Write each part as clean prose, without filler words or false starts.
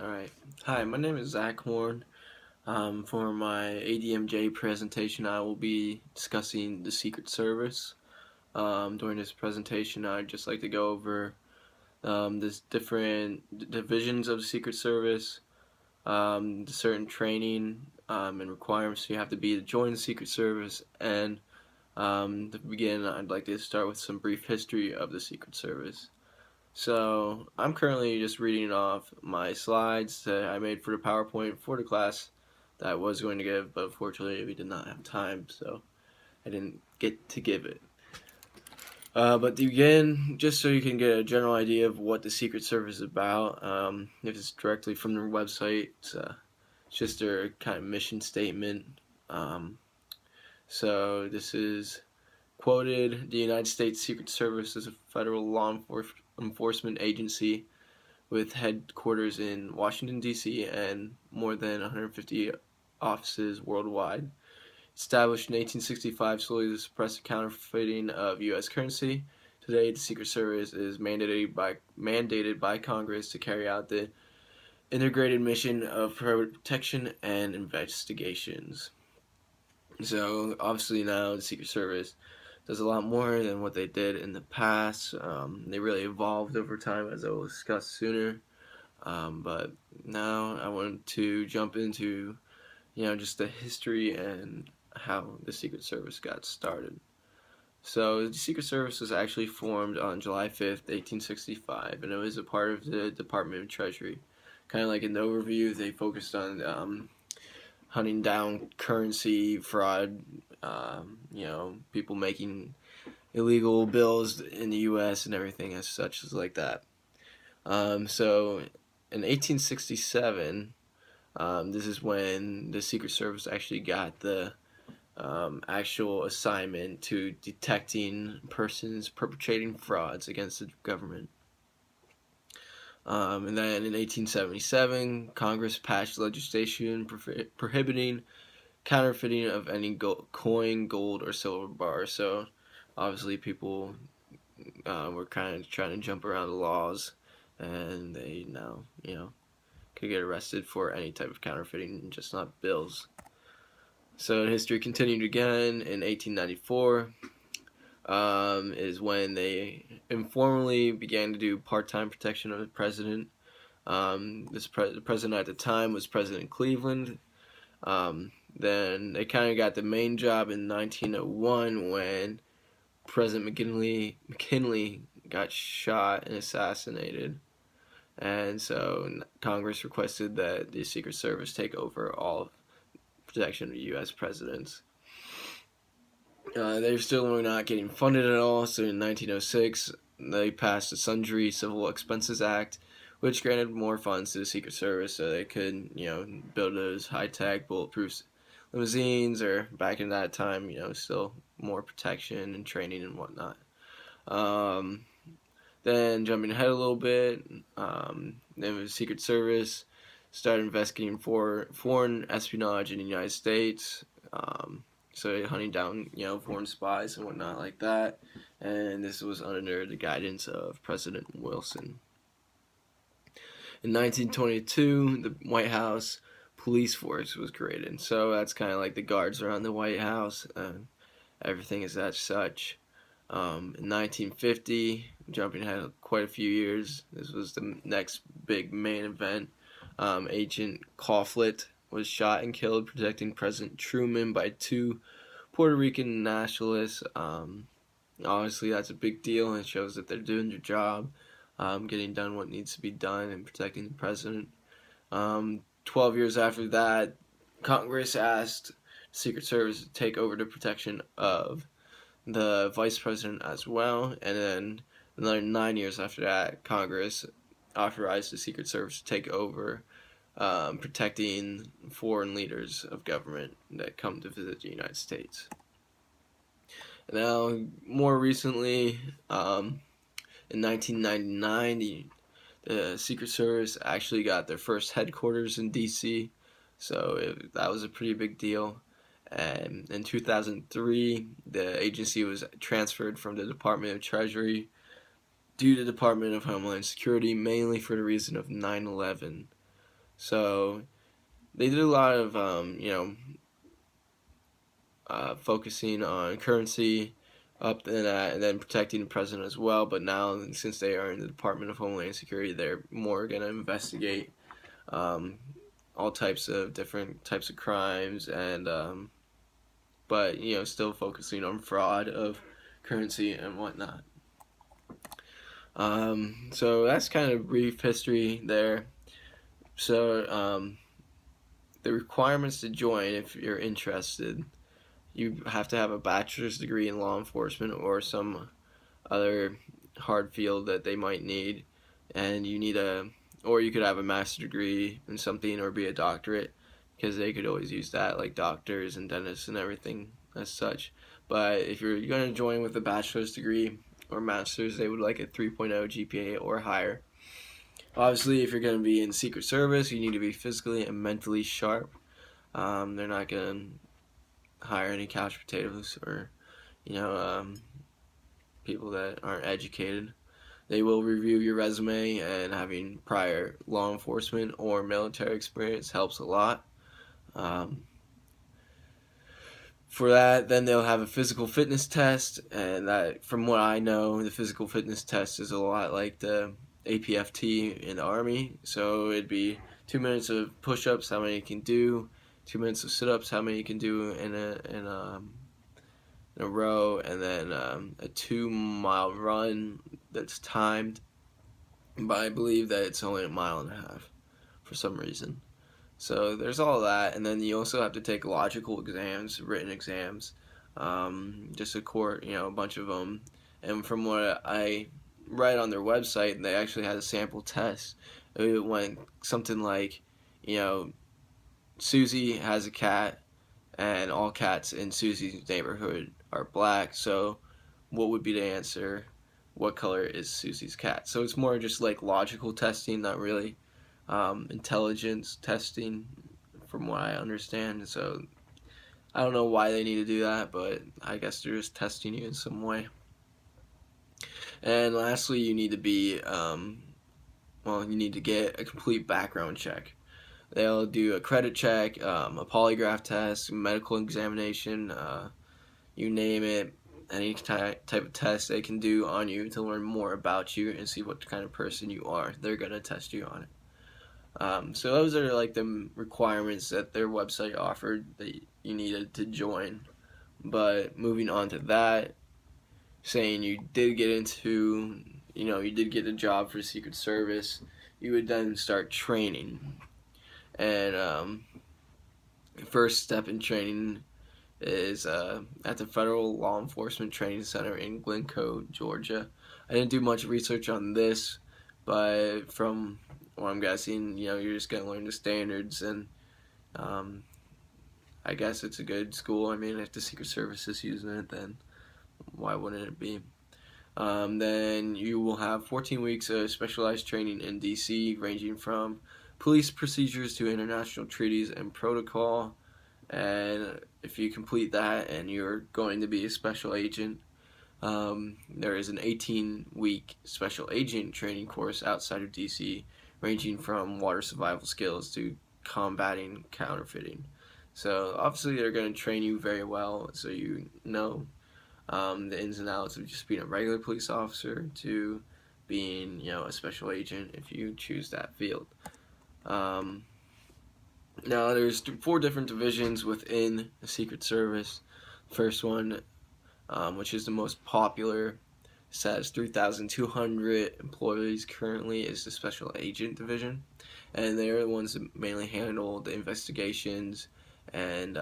Alright. Hi, my name is Zach Horn. For my ADMJ presentation, I will be discussing the Secret Service. During this presentation, I'd just like to go over the different divisions of the Secret Service, the certain training and requirements you have to be to join the Secret Service, and to begin, I'd like to start with some brief history of the Secret Service. So I'm currently just reading off my slides that I made for the PowerPoint for the class that I was going to give, but unfortunately we did not have time, so I didn't get to give it. But to begin, just so you can get a general idea of what the Secret Service is about, if it's directly from their website, it's just their kind of mission statement. Um, so this is quoted: the United States Secret Service is a federal law enforcement agency with headquarters in Washington, D.C. and more than 150 offices worldwide. Established in 1865 solely to suppress the counterfeiting of U.S. currency, today the Secret Service is mandated by Congress to carry out the integrated mission of protection and investigations. So obviously now the Secret Service does a lot more than what they did in the past. They really evolved over time, as I will discuss sooner. But now I want to jump into, just the history and how the Secret Service got started. So the Secret Service was actually formed on July 5th, 1865, and it was a part of the Department of Treasury. Kind of like an overview, they focused on hunting down currency fraud, people making illegal bills in the U.S. and everything as such as like that. So in 1867, this is when the Secret Service actually got the actual assignment to detecting persons perpetrating frauds against the government. And then in 1877, Congress passed legislation prohibiting counterfeiting of any coin, gold, or silver bar. So obviously, people were kind of trying to jump around the laws, and they now, could get arrested for any type of counterfeiting, just not bills. So history continued again in 1894. Is when they informally began to do part-time protection of the president. The president at the time was President Cleveland. Then they kind of got the main job in 1901 when President McKinley got shot and assassinated. And so Congress requested that the Secret Service take over all protection of U.S. presidents. They still were not getting funded at all, so in 1906 they passed the Sundry Civil Expenses Act, which granted more funds to the Secret Service so they could, build those high-tech bulletproof limousines, or back in that time, still more protection and training and whatnot. Um, then jumping ahead a little bit, then the Secret Service started investigating for foreign espionage in the United States. So hunting down, foreign spies and whatnot like that. And this was under the guidance of President Wilson. In 1922, the White House police force was created. So that's kind of like the guards around the White House. Everything is as such. In 1950, jumping ahead quite a few years, this was the next big main event. Agent Coughlin was shot and killed protecting President Truman by two Puerto Rican nationalists. Obviously, that's a big deal, and it shows that they're doing their job, getting done what needs to be done, and protecting the president. 12 years after that, Congress asked the Secret Service to take over the protection of the vice president as well, and then another 9 years after that, Congress authorized the Secret Service to take over protecting foreign leaders of government that come to visit the United States. Now, more recently, in 1999, the Secret Service actually got their first headquarters in D.C., so that was a pretty big deal. And in 2003, the agency was transferred from the Department of Treasury to the Department of Homeland Security, mainly for the reason of 9/11. So they did a lot of focusing on currency up and that, and then protecting the president as well. But now, since they are in the Department of Homeland Security, they're more going to investigate um, all types of different types of crimes, and but still focusing on fraud of currency and whatnot. So that's kind of brief history there. So the requirements to join, if you're interested, you have to have a bachelor's degree in law enforcement or some other hard field that they might need, and or you could have a master's degree in something or be a doctorate, because they could always use that, like doctors and dentists and everything as such. But if you're going to join with a bachelor's degree or master's, they would like a 3.0 GPA or higher. Obviously, if you're going to be in Secret Service, you need to be physically and mentally sharp. They're not going to hire any couch potatoes or you know um, people that aren't educated. They will review your resume, and having prior law enforcement or military experience helps a lot. Um, for that, then they'll have a physical fitness test, and that, from what I know, the physical fitness test is a lot like the APFT in the Army. So it'd be 2 minutes of push-ups, how many you can do, 2 minutes of sit-ups, how many you can do in a row, and then a 2 mile run that's timed. But I believe that it's only a mile and a half for some reason. So there's all that, and then you also have to take logical exams, written exams, just a bunch of them. And from what I read on their website, they actually had a sample test. It went something like, you know, Susie has a cat, and all cats in Susie's neighborhood are black. So, what would be the answer? What color is Susie's cat? So it's more just like logical testing, not really intelligence testing, from what I understand. So I don't know why they need to do that, but I guess they're just testing you in some way. And lastly, you need to you need to get a complete background check. They'll do a credit check, a polygraph test, medical examination, you name it, any type of test they can do on you to learn more about you and see what kind of person you are. They're going to test you on it. So those are like the requirements that their website offered that you needed to join. But moving on to that, saying you did get you did get a job for Secret Service, you would then start training. And the first step in training is at the Federal Law Enforcement Training Center in Glencoe, Georgia. I didn't do much research on this, but from what I'm guessing, you're just going to learn the standards, and I guess it's a good school. I mean, if the Secret Service is using it, then why wouldn't it be? Then you will have 14 weeks of specialized training in D.C., ranging from police procedures to international treaties and protocol. And if you complete that and you're going to be a special agent, there is an 18-week special agent training course outside of DC, ranging from water survival skills to combating counterfeiting. So obviously they're going to train you very well, so you know the ins and outs of just being a regular police officer to being a special agent if you choose that field. Now, there's 4 different divisions within the Secret Service. First one, which is the most popular, says 3,200 employees currently, is the Special Agent Division. And they're the ones that mainly handle the investigations and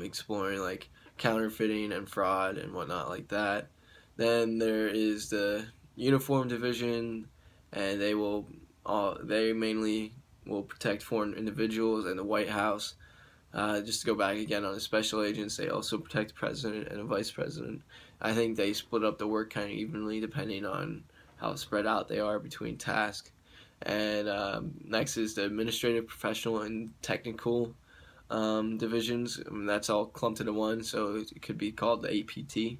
exploring like counterfeiting and fraud and whatnot like that. Then there is the Uniform Division, and they mainly will protect foreign individuals and the White House. Just to go back again on the special agents, they also protect the president and the vice president. I think they split up the work kind of evenly depending on how spread out they are between tasks. And next is the administrative, professional, and technical divisions. That's all clumped into one, so it could be called the APT.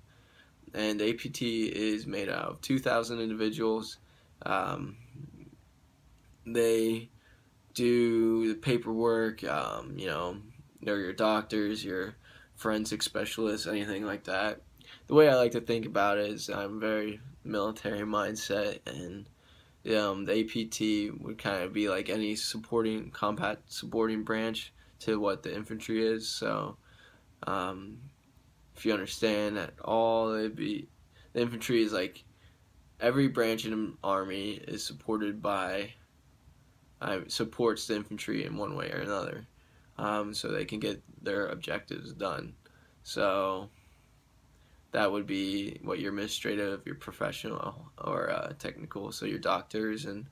And the APT is made out of 2,000 individuals. they do the paperwork. They're your doctors, your forensic specialists, anything like that. The way I like to think about it is I'm very military mindset, and the APT would kind of be like any supporting combat supporting branch to what the infantry is. So um, if you understand at all, it'd be the infantry is like every branch in the army is supported by supports the infantry in one way or another, so they can get their objectives done. So that would be what your administrative, your professional, or technical. So your doctors and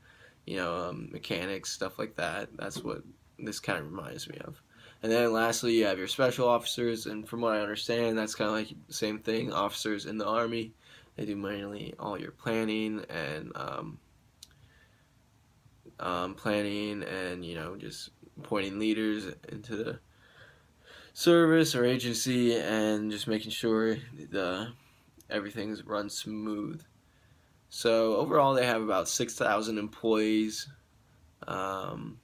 mechanics, stuff like that. That's what this kind of reminds me of. And then lastly, you have your special officers, and from what I understand, that's kind of like the same thing. Officers in the army, they do mainly all your planning and just appointing leaders into the service or agency and just making sure everything's run smooth. So overall, they have about 6,000 employees. Um,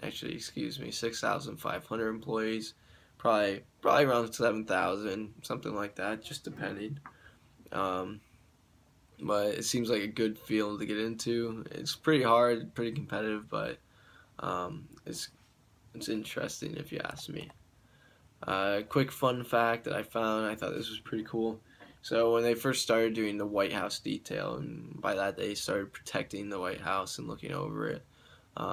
Actually, excuse me, 6,500 employees. Probably around 7,000, something like that, just depending. Um, but it seems like a good field to get into. It's pretty hard, pretty competitive, but it's interesting if you ask me. Quick fun fact that I found, I thought this was pretty cool. So when they first started doing the White House detail, and by that they started protecting the White House and looking over it,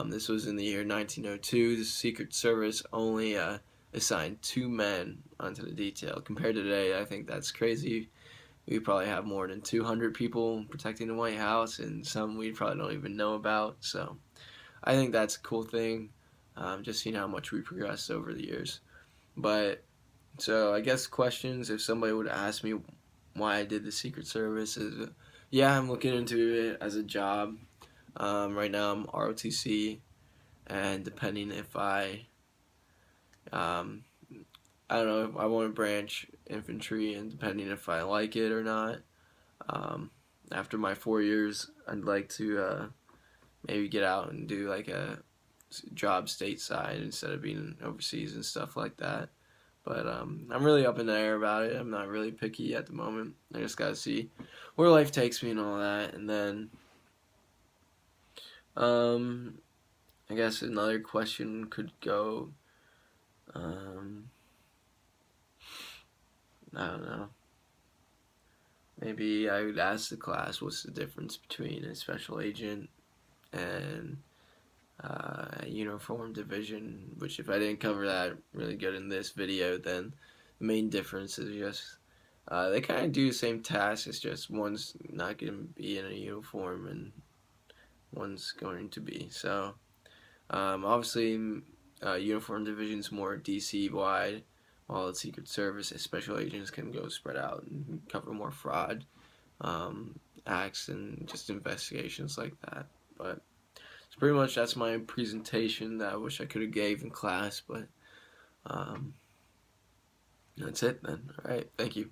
this was in the year 1902. The Secret Service only assigned 2 men onto the detail. Compared to today, I think that's crazy. We probably have more than 200 people protecting the White House, and some we probably don't even know about. So I think that's a cool thing, just seeing how much we progressed over the years. But so I guess questions, if somebody would ask me why I did the Secret Service, is yeah, I'm looking into it as a job. Right now I'm ROTC, and depending if um, I don't know if I want to branch infantry, and depending if I like it or not, um, after my 4 years, I'd like to maybe get out and do like a job stateside instead of being overseas and stuff like that. But I'm really up in the air about it. I'm not really picky at the moment. I just gotta see where life takes me and all that. And then um, I guess another question could go, um, I don't know. Maybe I would ask the class what's the difference between a special agent and a uniform division, which if I didn't cover that really good in this video, then the main difference is just they kind of do the same tasks. It's just one's not going to be in a uniform and one's going to be. So obviously, uniform division's more DC wide, while the Secret Service special agents can go spread out and cover more fraud acts and just investigations like that. But so pretty much that's my presentation that I wish I could have gave in class, but that's it then. All right, thank you.